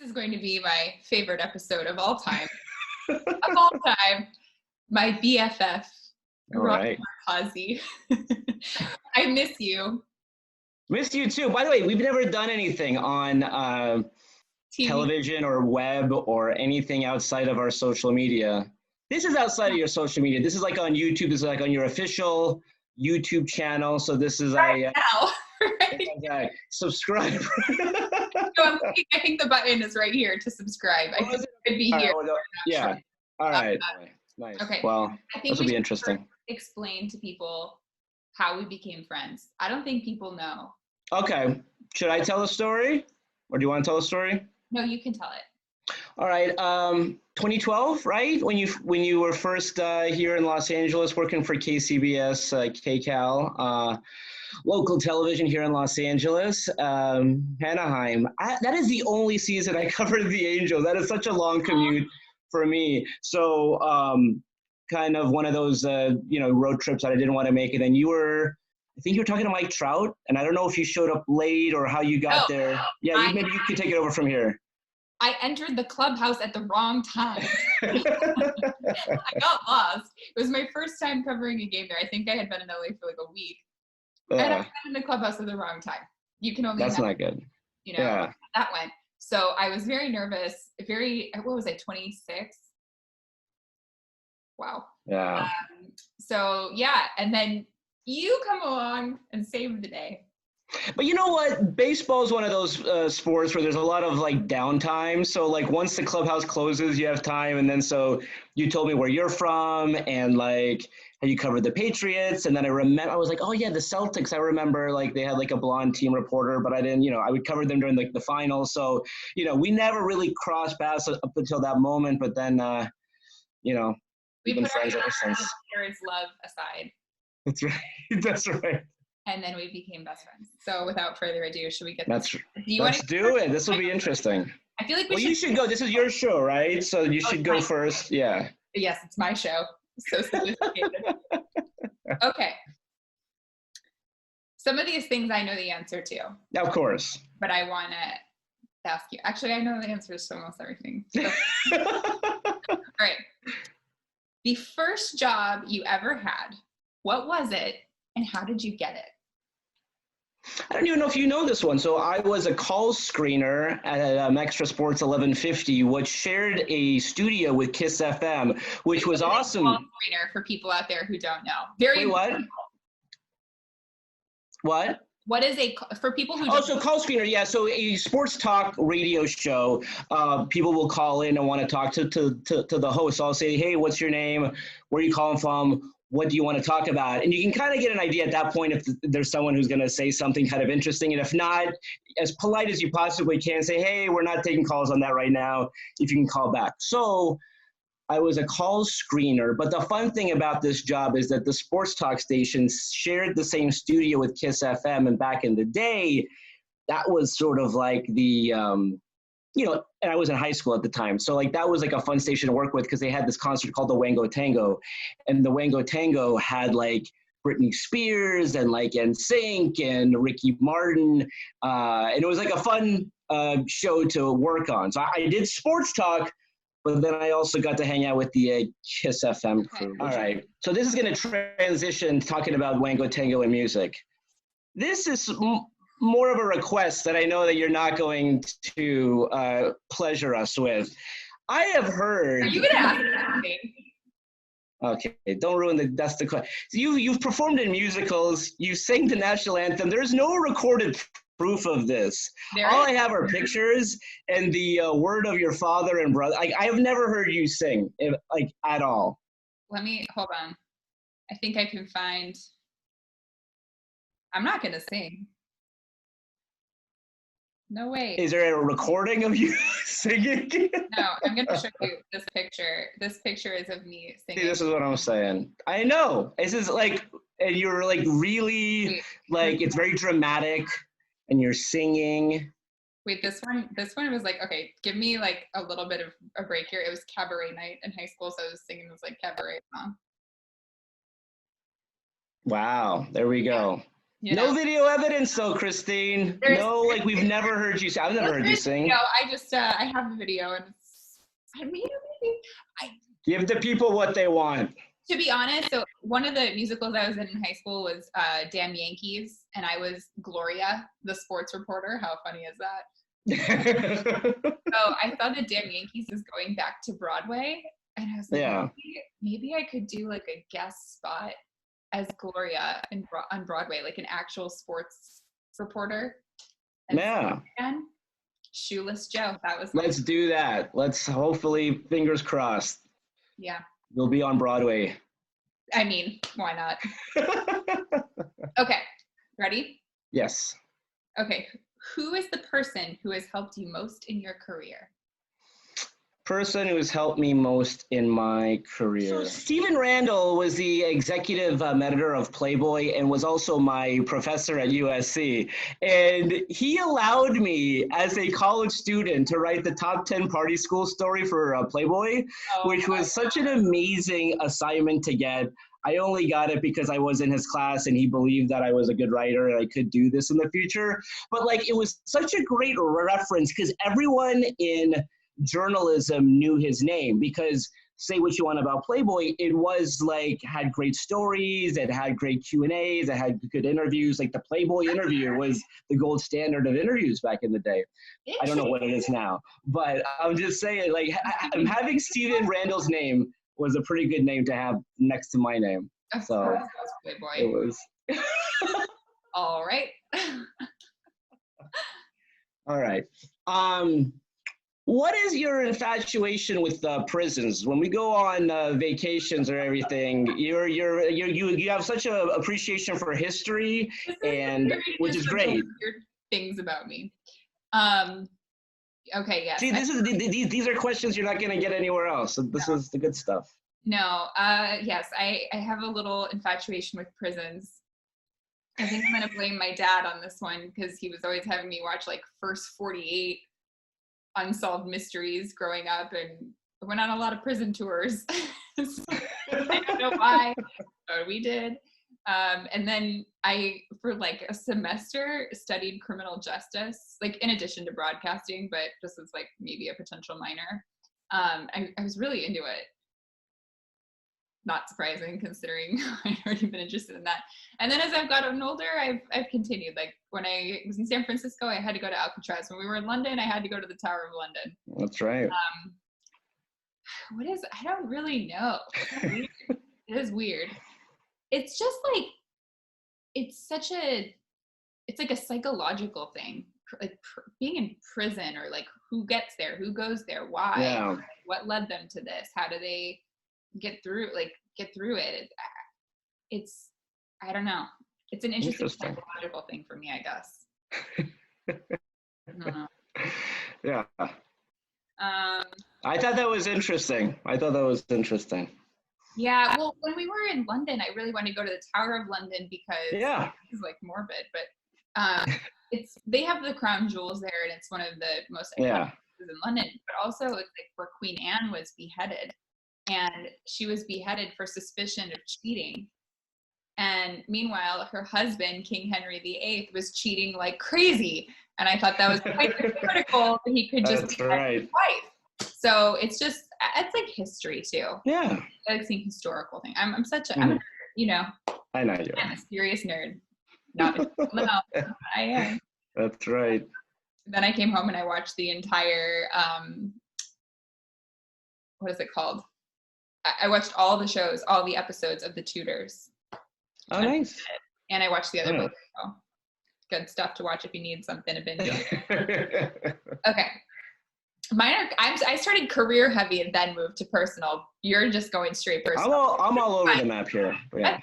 is going to be my favorite episode of all time. Of all time, my BFF, Markazi. I miss you. Miss you too. By the way, we've never done anything on television or web or anything outside of our social media. This is outside of your social media. This is like on YouTube. This is like on your official YouTube channel. So this is now. Okay. Subscribe. I think the button is right here to subscribe. I think it could be here. Yeah. All right. Nice. Okay. Well, this will be interesting. Explain to people how we became friends. I don't think people know. Okay. Should I tell a story? Or do you want to tell a story? No, you can tell it. All right. 2012, right? When you were first here in Los Angeles working for KCBS, KCAL, local television here in Los Angeles, Anaheim. That is the only season I covered the Angels. That is such a long commute for me. So kind of one of those, road trips that I didn't want to make. And then I think you were talking to Mike Trout, and I don't know if you showed up late or how you got there. Yeah, maybe you could take it over from here. I entered the clubhouse at the wrong time. I got lost. It was my first time covering a game there. I think I had been in LA for like a week. And I got in the clubhouse at the wrong time. You can only That's not good. That went. So I was very nervous, what was I, 26? Wow. Yeah. And then you come along and save the day. But you know what? Baseball is one of those sports where there's a lot of like downtime. So like once the clubhouse closes, you have time. And then so you told me where you're from and like how you covered the Patriots. And then I was like, oh yeah, the Celtics. I remember like they had like a blonde team reporter, but I didn't, I would cover them during like the finals. So, we never really crossed paths up until that moment. But then, we've been friends ever since. Parents' love aside. That's right. That's right. And then we became best friends. So without further ado, should we get Let's do it. This will be interesting. I feel like you should go. This is your show, right? So you should go first. Yeah. Yes, it's my show. So sophisticated. Okay. Some of these things I know the answer to. Of course. But I want to ask you. Actually, I know the answers to almost everything. So. All right. The first job you ever had, what was it and how did you get it? I don't even know if you know this one. So I was a call screener at Extra Sports 1150, which shared a studio with Kiss FM, which was awesome. Call screener for people out there who don't know. Wait, what? What? What is for people who so call screener, yeah. So a sports talk radio show, people will call in and want to talk to the host. So I'll say, hey, what's your name? Where are you calling from? What do you want to talk about? And you can kind of get an idea at that point if there's someone who's going to say something kind of interesting. And if not, as polite as you possibly can, say, hey, we're not taking calls on that right now, if you can call back. So I was a call screener, but the fun thing about this job is that the sports talk stations shared the same studio with Kiss FM. And back in the day, that was sort of like the, and I was in high school at the time. So like that was like a fun station to work with because they had this concert called the Wango Tango. And the Wango Tango had like Britney Spears and like NSYNC and Ricky Martin. And it was like a fun show to work on. So I did sports talk, but then I also got to hang out with the Kiss FM crew. All right. So this is going to transition talking about Wango Tango and music. This is more of a request that I know that you're not going to pleasure us with. I have heard. Are you going to ask me? Okay, don't ruin that's the question. You've performed in musicals. You sang the national anthem. There's no recorded proof of this. All I have are pictures and the word of your father and brother. I have never heard you sing, at all. Hold on. I think I can find. I'm not going to sing. No way. Is there a recording of you singing? No, I'm going to show you this picture. This picture is of me singing. See, this is what I'm saying. I know. This is like, and you're like really, like, it's very dramatic, and you're singing. Wait, this one was like, okay, give me like a little bit of a break here. It was cabaret night in high school, so I was singing this like cabaret song. Wow, there we go. You No know? video evidence though, Kristine. No, like we've never heard you sing. I've never heard you sing. I just, I have the video and maybe, Give the people what they want. to be honest, so one of the musicals I was in high school was Damn Yankees, and I was Gloria, the sports reporter. How funny is that? So I thought that Damn Yankees is going back to Broadway, and I was like, maybe I could do like a guest spot as Gloria on Broadway, like an actual sports reporter. And Shoeless Joe. That was. Let's do that. Let's hopefully, fingers crossed. Yeah. We'll be on Broadway. I mean, why not? Okay. Ready? Yes. Okay. Who is the person who has helped you most in your career? Person who has helped me most in my career. So Stephen Randall was the executive editor of Playboy and was also my professor at USC. And he allowed me as a college student to write the top 10 party school story for Playboy, which was such an amazing assignment to get. I only got it because I was in his class and he believed that I was a good writer and I could do this in the future. But like, it was such a great reference because everyone in journalism knew his name, because say what you want about Playboy, it was like, had great stories, it had great Q&As, it had good interviews. Like the Playboy interview was the gold standard of interviews back in the day. I don't know what it is now, but I'm just saying, like, having Stephen Randall's name was a pretty good name to have next to my name. So Playboy. it was. All right. All right. What is your infatuation with prisons? When we go on vacations or everything, you have such an appreciation for history, and which is great. Weird things about me. Okay, yes. See, these are questions you're not going to get anywhere else. So this is the good stuff. No, yes, I have a little infatuation with prisons. I think I'm going to blame my dad on this one because he was always having me watch like First 48 Unsolved Mysteries growing up, and I went on a lot of prison tours. So, I don't know why, but we did. And then I, for like a semester, studied criminal justice, like in addition to broadcasting, but just as like maybe a potential minor. I was really into it. Not surprising considering I'd already been interested in that. And then as I've gotten older, I've continued. Like when I was in San Francisco, I had to go to Alcatraz. When we were in London, I had to go to the Tower of London. That's right. I don't really know. It is weird. It's just like, it's like a psychological thing. Like being in prison, or like who gets there, who goes there, why, yeah. What led them to this? How do they get through it? It's I don't know. It's an interesting psychological thing for me, I guess. I don't know. Yeah. I thought that was interesting. Yeah, well, when we were in London, I really wanted to go to the Tower of London because it's like morbid, but they have the crown jewels there, and it's one of the most iconic places in London. But also, it's like where Queen Anne was beheaded. And she was beheaded for suspicion of cheating. And meanwhile, her husband, King Henry VIII, was cheating like crazy. And I thought that was quite critical that he could just behead his wife. So it's like history too. Yeah. I like seeing historical thing. I'm a nerd, you know. I know you. I'm a serious nerd. Not I am. That's right. Then I came home and I watched the entire what is it called? I watched all the shows, all the episodes of The Tudors. Oh, nice. And I watched the other book. So good stuff to watch if you need something to binge on. Okay. I started career heavy and then moved to personal. You're just going straight personal. I'm all over the map here. Yeah.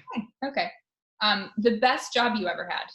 Okay. The best job you ever had?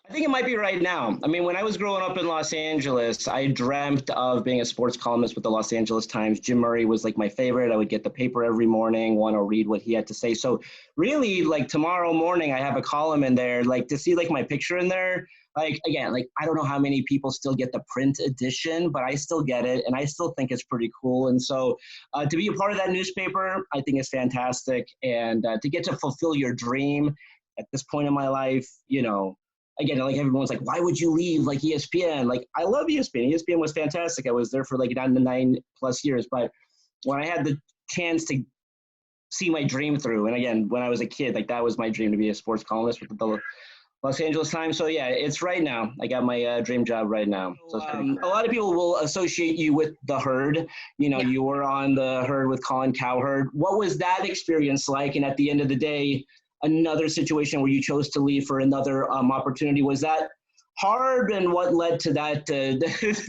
I think it might be right now. I mean, when I was growing up in Los Angeles, I dreamt of being a sports columnist with the Los Angeles Times. Jim Murray was like my favorite. I would get the paper every morning, want to read what he had to say. So really, like tomorrow morning, I have a column in there. Like to see like my picture in there, Like, again, like, I don't know how many people still get the print edition, but I still get it, and I still think it's pretty cool. And so to be a part of that newspaper, I think is fantastic. And to get to fulfill your dream at this point in my life, you know, again, like everyone's like, why would you leave like ESPN? Like, I love ESPN. ESPN was fantastic. I was there for like 9+ years. But when I had the chance to see my dream through, and again, when I was a kid, like that was my dream, to be a sports columnist with the Los Angeles Times. So yeah, it's right now. I got my dream job right now. So a lot of people will associate you with the Herd. You know, you were on the Herd with Colin Cowherd. What was that experience like? And at the end of the day, another situation where you chose to leave for another opportunity. Was that hard, and what led to that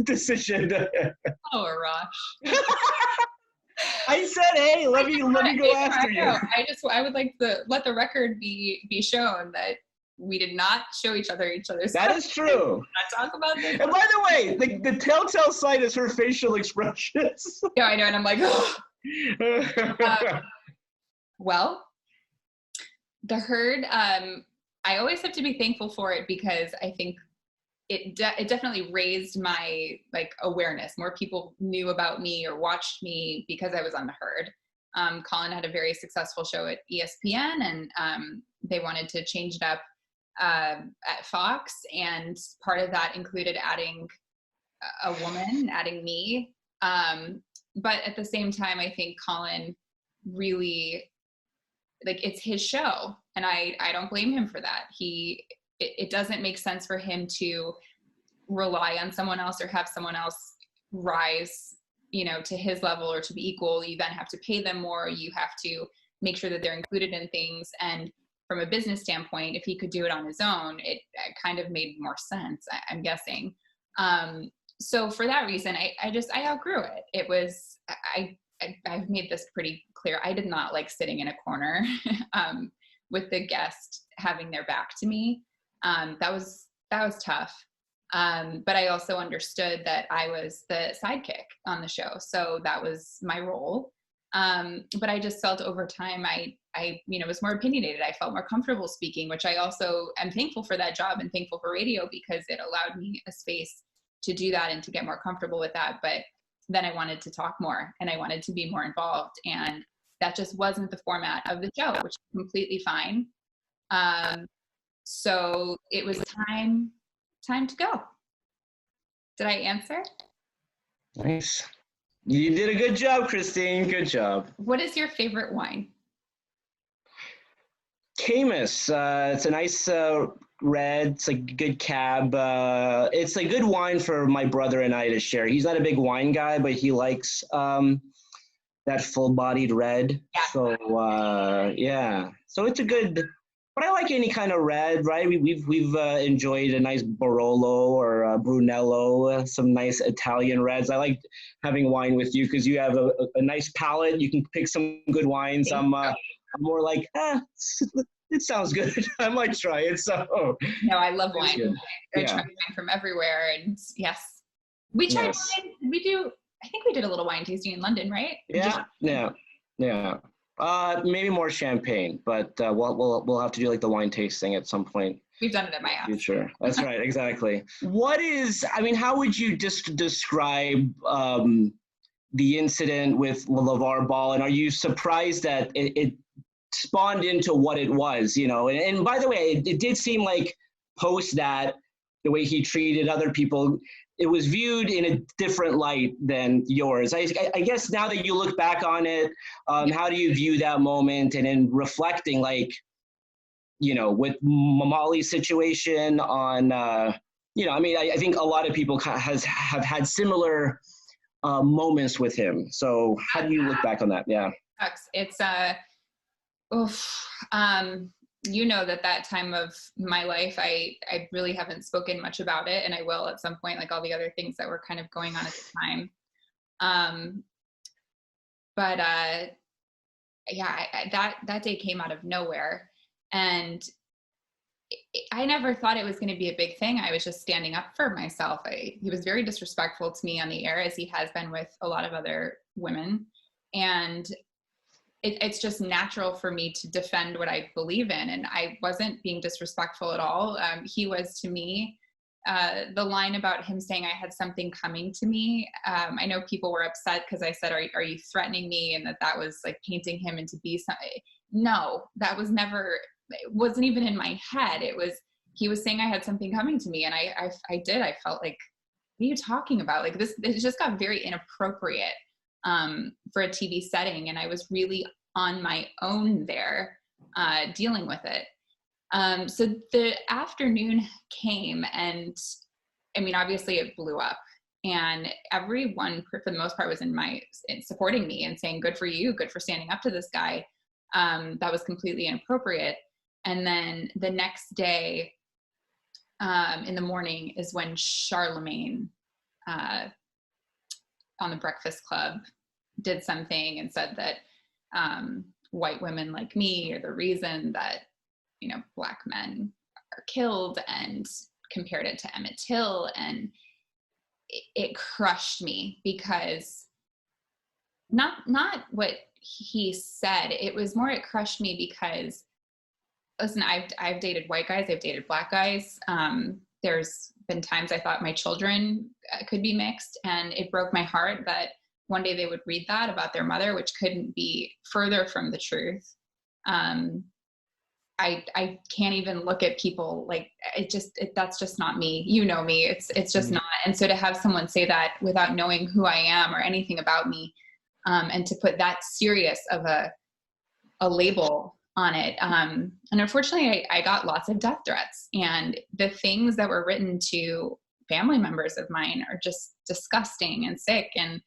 decision? Oh, Arash. I said, hey, let me go after you. I would like to let the record be shown that we did not show each other That stuff. is true. Not talk about this. And by the way, the telltale sign is her facial expressions. Yeah, I know, and I'm like, oh. Well, the Herd, I always have to be thankful for it, because I think it definitely raised my like awareness. More people knew about me or watched me because I was on the Herd. Colin had a very successful show at ESPN, and they wanted to change it up at Fox, and part of that included adding a woman, adding me. But at the same time, I think Colin really, like, it's his show, and I don't blame him for that. It doesn't make sense for him to rely on someone else or have someone else rise, you know, to his level or to be equal. You then have to pay them more. You have to make sure that they're included in things. And from a business standpoint, if he could do it on his own, it kind of made more sense, I'm guessing. So for that reason, I outgrew it. It was, I've made this pretty clear. I did not like sitting in a corner with the guest having their back to me. That was tough. But I also understood that I was the sidekick on the show. So that was my role. But I just felt over time, I was more opinionated. I felt more comfortable speaking, which I also am thankful for that job and thankful for radio, because it allowed me a space to do that and to get more comfortable with that. But then I wanted to talk more, and I wanted to be more involved, and that just wasn't the format of the show, which is completely fine. So it was time to go. Did I answer? Nice. You did a good job, Kristine. Good job. What is your favorite wine? Camus. It's a nice red. It's a good cab. It's a good wine for my brother and I to share. He's not a big wine guy, but he likes that full-bodied red. Yeah. So yeah. So it's a good. But I like any kind of red, right? We've enjoyed a nice Barolo or Brunello, some nice Italian reds. I like having wine with you because you have a nice palate. You can pick some good wines. I'm more like, it sounds good. I might try it. So no, I love wine. I try wine from everywhere, and yes, we tried wine. We do. I think we did a little wine tasting in London, right? Yeah. Maybe more champagne, but we'll have to do like the wine tasting at some point. We've done it at my house. Future. That's right, exactly. How would you describe the incident with LeVar Ball, and are you surprised that it spawned into what it was? You know, and by the way, it did seem like post that the way he treated other people, it was viewed in a different light than yours. I guess now that you look back on it, how do you view that moment? And in reflecting, like, you know, with Molly's situation on, I think a lot of people have had similar moments with him. So how do you look back on that? Yeah. It's you know, that time of my life, I really haven't spoken much about it, and I will at some point, like all the other things that were kind of going on at the time. That day came out of nowhere, and I never thought it was going to be a big thing. I was just standing up for myself. He was very disrespectful to me on the air, as he has been with a lot of other women, and it's just natural for me to defend what I believe in. And I wasn't being disrespectful at all. He was to me, the line about him saying I had something coming to me. I know people were upset because I said, are you threatening me? And that was like painting him into be something. No, that was never, it wasn't even in my head. It was, he was saying I had something coming to me. And I felt like, what are you talking about? Like this, it just got very inappropriate for a TV setting. And I was really on my own there dealing with it. So the afternoon came, and I mean, obviously it blew up, and everyone for the most part was in supporting me and saying, good for you, good for standing up to this guy. That was completely inappropriate. And then the next day in the morning is when Charlemagne on the Breakfast Club did something and said that white women like me are the reason that, you know, Black men are killed, and compared it to Emmett Till. And it crushed me, because not what he said, it was more, it crushed me because, listen, I've dated white guys, I've dated Black guys. There's been times I thought my children could be mixed, and it broke my heart that one day they would read that about their mother, which couldn't be further from the truth. I can't even look at people like that's just not me. You know me. It's just not. And so to have someone say that without knowing who I am or anything about me, and to put that serious of a label on it. And unfortunately I got lots of death threats, and the things that were written to family members of mine are just disgusting and sick. And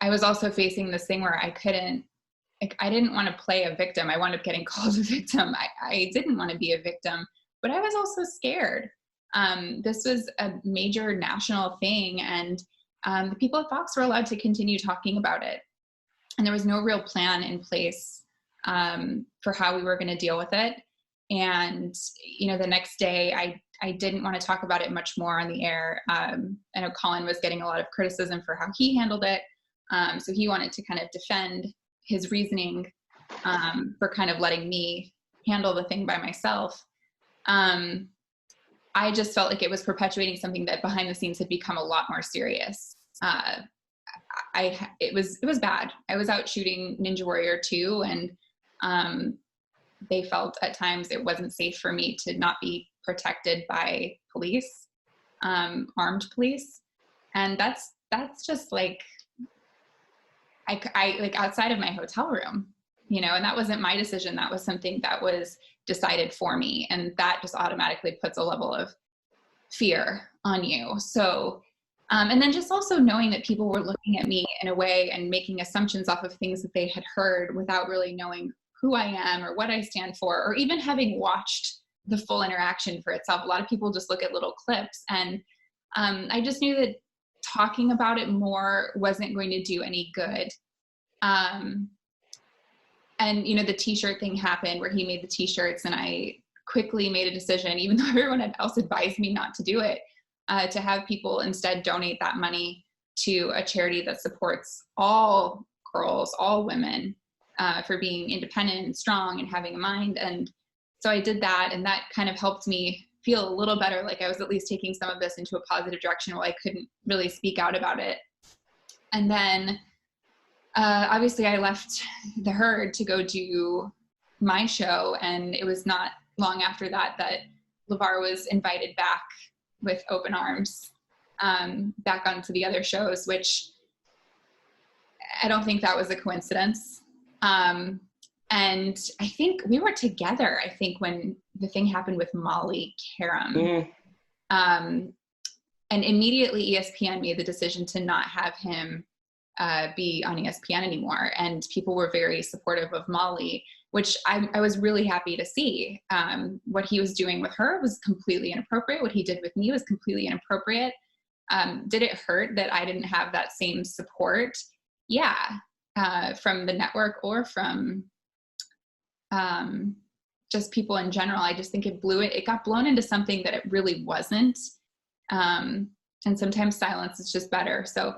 I was also facing this thing where I didn't want to play a victim. I wound up getting called a victim. I didn't want to be a victim, but I was also scared. This was a major national thing, and the people at Fox were allowed to continue talking about it. And there was no real plan in place for how we were going to deal with it. And, you know, the next day I didn't want to talk about it much more on the air. I know Colin was getting a lot of criticism for how he handled it. So he wanted to kind of defend his reasoning for kind of letting me handle the thing by myself. I just felt like it was perpetuating something that behind the scenes had become a lot more serious. It was bad. I was out shooting Ninja Warrior 2, and they felt at times it wasn't safe for me to not be protected by police, armed police. And that's just like, I like outside of my hotel room, you know, and that wasn't my decision. That was something that was decided for me. And that just automatically puts a level of fear on you. So, and then just also knowing that people were looking at me in a way and making assumptions off of things that they had heard without really knowing who I am or what I stand for, or even having watched the full interaction for itself. A lot of people just look at little clips, and I just knew that talking about it more wasn't going to do any good. And, you know, the t-shirt thing happened where he made the t-shirts, and I quickly made a decision, even though everyone else advised me not to do it, to have people instead donate that money to a charity that supports all girls, all women, for being independent and strong and having a mind. And so I did that, and that kind of helped me feel a little better, like I was at least taking some of this into a positive direction while I couldn't really speak out about it. And then obviously I left the herd to go do my show, and it was not long after that LeVar was invited back with open arms back onto the other shows, which I don't think that was a coincidence. And I think we were together, I think, when the thing happened with Molly Karam. Mm-hmm. And immediately ESPN made the decision to not have him be on ESPN anymore. And people were very supportive of Molly, which I was really happy to see. What he was doing with her was completely inappropriate. What he did with me was completely inappropriate. Did it hurt that I didn't have that same support? Yeah, from the network or from just people in general. I just think it got blown into something that it really wasn't. And sometimes silence is just better. So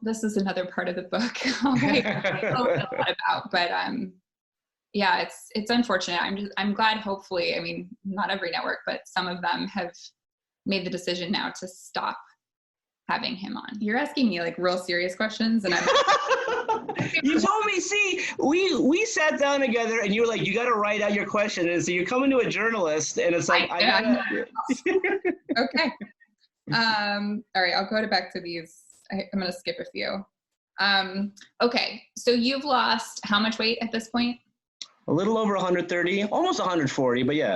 this is another part of the book I'll write a lot about, but Yeah, it's unfortunate. I'm glad, hopefully, I mean, not every network, but some of them have made the decision now to stop having him on. You're asking me like real serious questions, and I'm You told me, see, we sat down together and you were like, you got to write out your question. And so you're coming to a journalist and it's like, I gotta. Okay. All right, I'll go back to these. I'm going to skip a few. Okay, so you've lost how much weight at this point? A little over 130, almost 140, but yeah,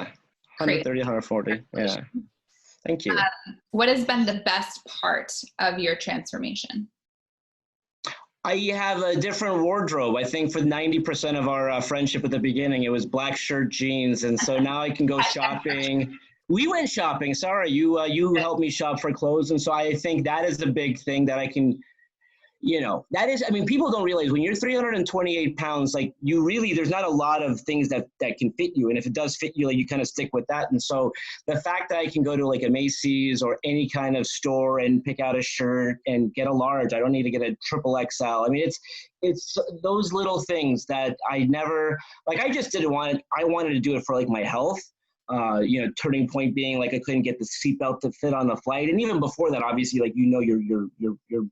130, 140. Yeah. Thank you. What has been the best part of your transformation? I have a different wardrobe. I think for 90% of our friendship at the beginning, it was black shirt, jeans. And so now I can go shopping. We went shopping. Sorry, you helped me shop for clothes. And so I think that is a big thing that I can, that is, I mean, people don't realize when you're 328 pounds, like there's not a lot of things that can fit you. And if it does fit you, like you kind of stick with that. And so the fact that I can go to like a Macy's or any kind of store and pick out a shirt and get a large, I don't need to get a triple XL. I mean, it's those little things that I never, like, I just didn't want it. I wanted to do it for like my health. Turning point being like I couldn't get the seatbelt to fit on the flight, and even before that, obviously, like you're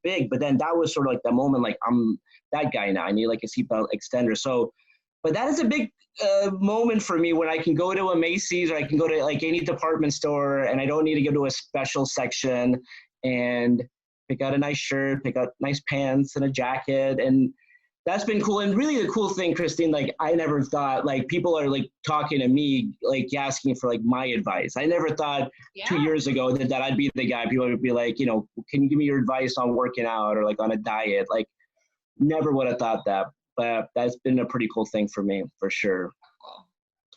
big, but then that was sort of like the moment, like I'm that guy now. I need like a seatbelt extender. So, but that is a big moment for me when I can go to a Macy's or I can go to like any department store, and I don't need to go to a special section and pick out a nice shirt, pick out nice pants and a jacket, and that's been cool. And really the cool thing, Kristine, like I never thought like people are like talking to me, like asking for like my advice. I never thought 2 years ago that I'd be the guy. People would be like, can you give me your advice on working out or like on a diet? Like never would have thought that, but that's been a pretty cool thing for me for sure. Cool.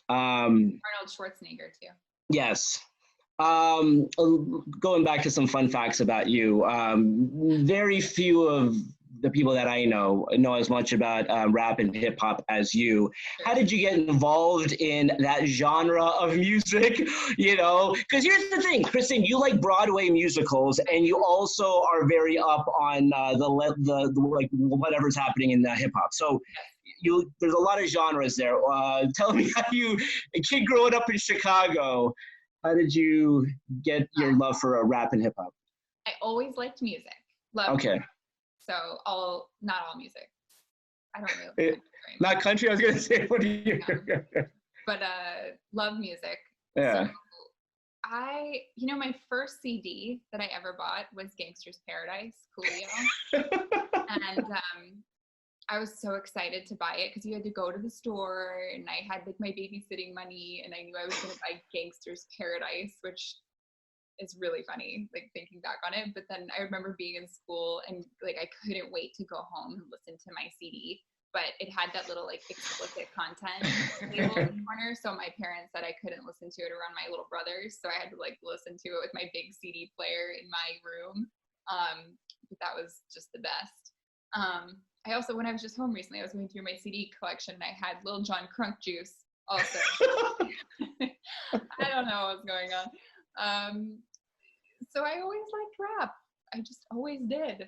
Arnold Schwarzenegger too. Yes. Going back to some fun facts about you, very few of the people that I know as much about rap and hip hop as you. How did you get involved in that genre of music? Because here's the thing, Kristine, you like Broadway musicals, and you also are very up on the like whatever's happening in hip hop. So there's a lot of genres there. Tell me how a kid growing up in Chicago, how did you get your love for rap and hip hop? I always liked music. Okay. So not all music. I don't really. Not country. I was gonna say, what do you? But love music. Yeah. So my first CD that I ever bought was Gangsta's Paradise, Coolio, and I was so excited to buy it because you had to go to the store, and I had like my babysitting money, and I knew I was gonna buy Gangsta's Paradise, which is really funny, like thinking back on it. But then I remember being in school and like I couldn't wait to go home and listen to my CD, but it had that little like explicit content label in the corner. So my parents said I couldn't listen to it around my little brothers. So I had to like listen to it with my big CD player in my room. But that was just the best. I also, when I was just home recently, I was going through my CD collection and I had Lil Jon Crunk Juice also. I don't know what's going on. So I always liked rap. I just always did.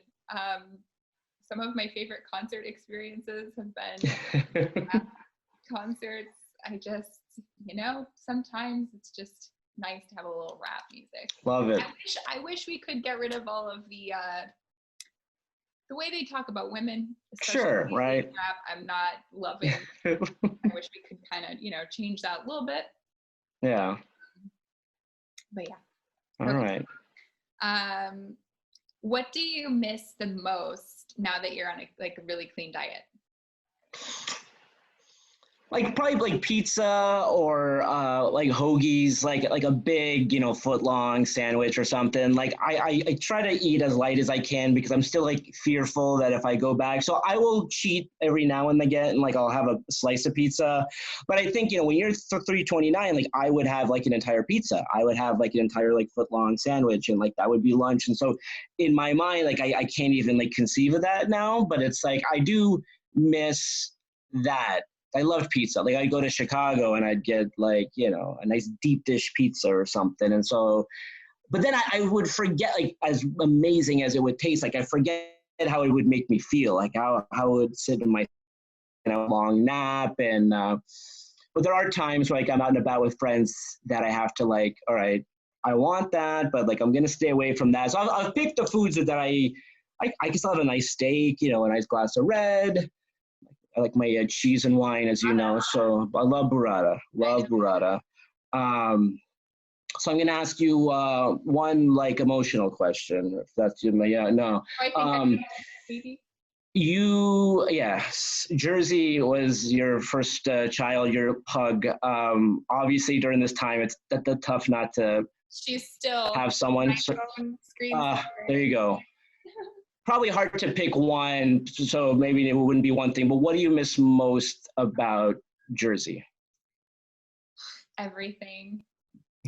Some of my favorite concert experiences have been rap concerts. I just, sometimes it's just nice to have a little rap music. Love it. I wish we could get rid of all of the way they talk about women. Sure, right. Rap, I'm not loving. I wish we could kind of, change that a little bit. Yeah. But yeah. All right. What do you miss the most now that you're on a really clean diet? Like probably like pizza or like hoagies, like a big, foot long sandwich or something. Like I try to eat as light as I can because I'm still like fearful that if I go back, so I will cheat every now and again, and like I'll have a slice of pizza. But I think, when you're 329, like I would have like an entire pizza. I would have like an entire like foot long sandwich, and like that would be lunch. And so in my mind, like I can't even like conceive of that now, but it's like I do miss that. I loved pizza. Like I'd go to Chicago and I'd get like, a nice deep dish pizza or something. And so, but then I would forget, like as amazing as it would taste, like I forget how it would make me feel, like how it would sit in my, a long nap. And but there are times like I'm out and about with friends that I have to like, all right, I want that, but like I'm gonna stay away from that. So I've picked the foods that I can still have a nice steak, a nice glass of red. I like my cheese and wine, as you know. So I love burrata. Love burrata. So I'm gonna ask you one like emotional question, if that's no. Yes, Jersey was your first child, your pug. Obviously, during this time, it's tough not to. She's still have someone. There you go. Probably hard to pick one, so maybe it wouldn't be one thing. But what do you miss most about Jersey? Everything.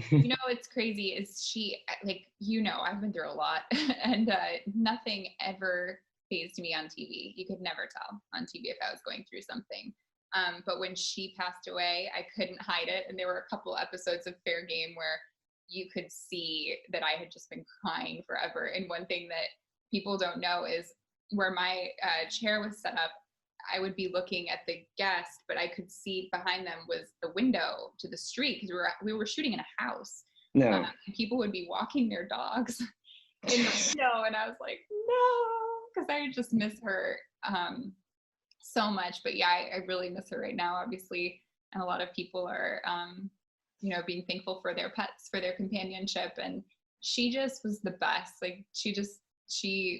It's crazy. Is she like I've been through a lot, and nothing ever fazed me on TV. You could never tell on TV if I was going through something. But when she passed away, I couldn't hide it, and there were a couple episodes of Fair Game where you could see that I had just been crying forever. And one thing that people don't know is where my chair was set up, I would be looking at the guest, but I could see behind them was the window to the street because we were shooting in a house. No. People would be walking their dogs in the window, and I was like, no, because I just miss her so much. But yeah, I really miss her right now, obviously. And a lot of people are being thankful for their pets, for their companionship. And she just was the best. Like she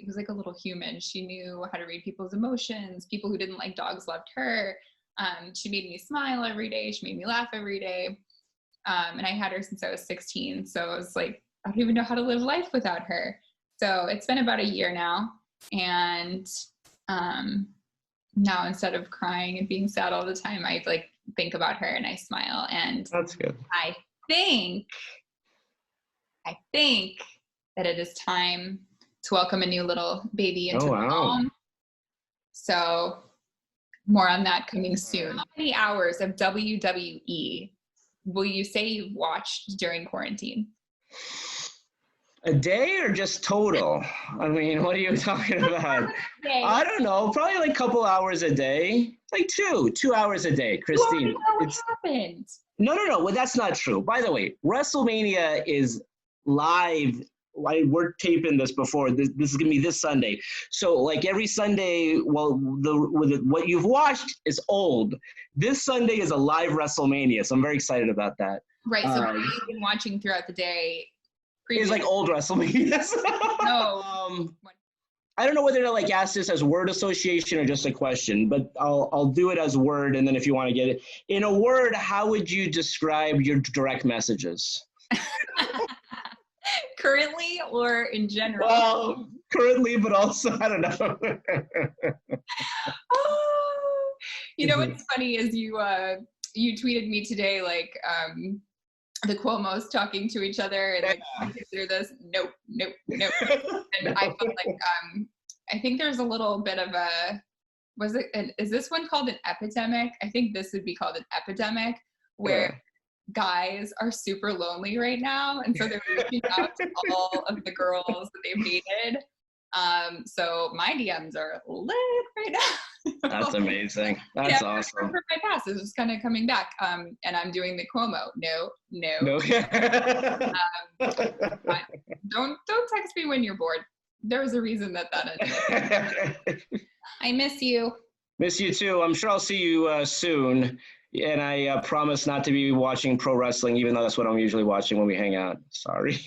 was like a little human. She knew how to read people's emotions. People who didn't like dogs loved her. She made me smile every day. She made me laugh every day. And I had her since I was 16. So I was like, I don't even know how to live life without her. So it's been about a year now. And now instead of crying and being sad all the time, I like think about her and I smile. And that's good. I think that it is time to welcome a new little baby into the home. So more on that coming soon. How many hours of WWE will you say you've watched during quarantine? A day or just total? I mean, what are you talking about? I don't know. Probably like a couple hours a day. Like 2 hours a day, Kristine. You know what happened? No. Well, that's not true. By the way, WrestleMania is live. We're taping this before. This is going to be this Sunday. So like every Sunday, what you've watched is old. This Sunday is a live WrestleMania. So I'm very excited about that. Right. So what you've been watching throughout the day is like old WrestleMania. No. I don't know whether to like ask this as word association or just a question, but I'll do it as word. And then if you want to get it in a word, how would you describe your direct messages? Currently or in general? Well, currently, but also, I don't know. What's funny is you tweeted me today, like, the Cuomos talking to each other and like, consider this. Nope. And I felt like, I think there's a little bit of is this one called an epidemic? I think this would be called an epidemic where guys are super lonely right now, and so they're reaching out to all of the girls that they've dated. So my DMs are lit right now. That's amazing. That's awesome. For my past is just kind of coming back, and I'm doing the Cuomo. No. Don't text me when you're bored. There's a reason that ended. I miss you. Miss you too. I'm sure I'll see you soon. And I promise not to be watching pro wrestling, even though that's what I'm usually watching when we hang out. Sorry.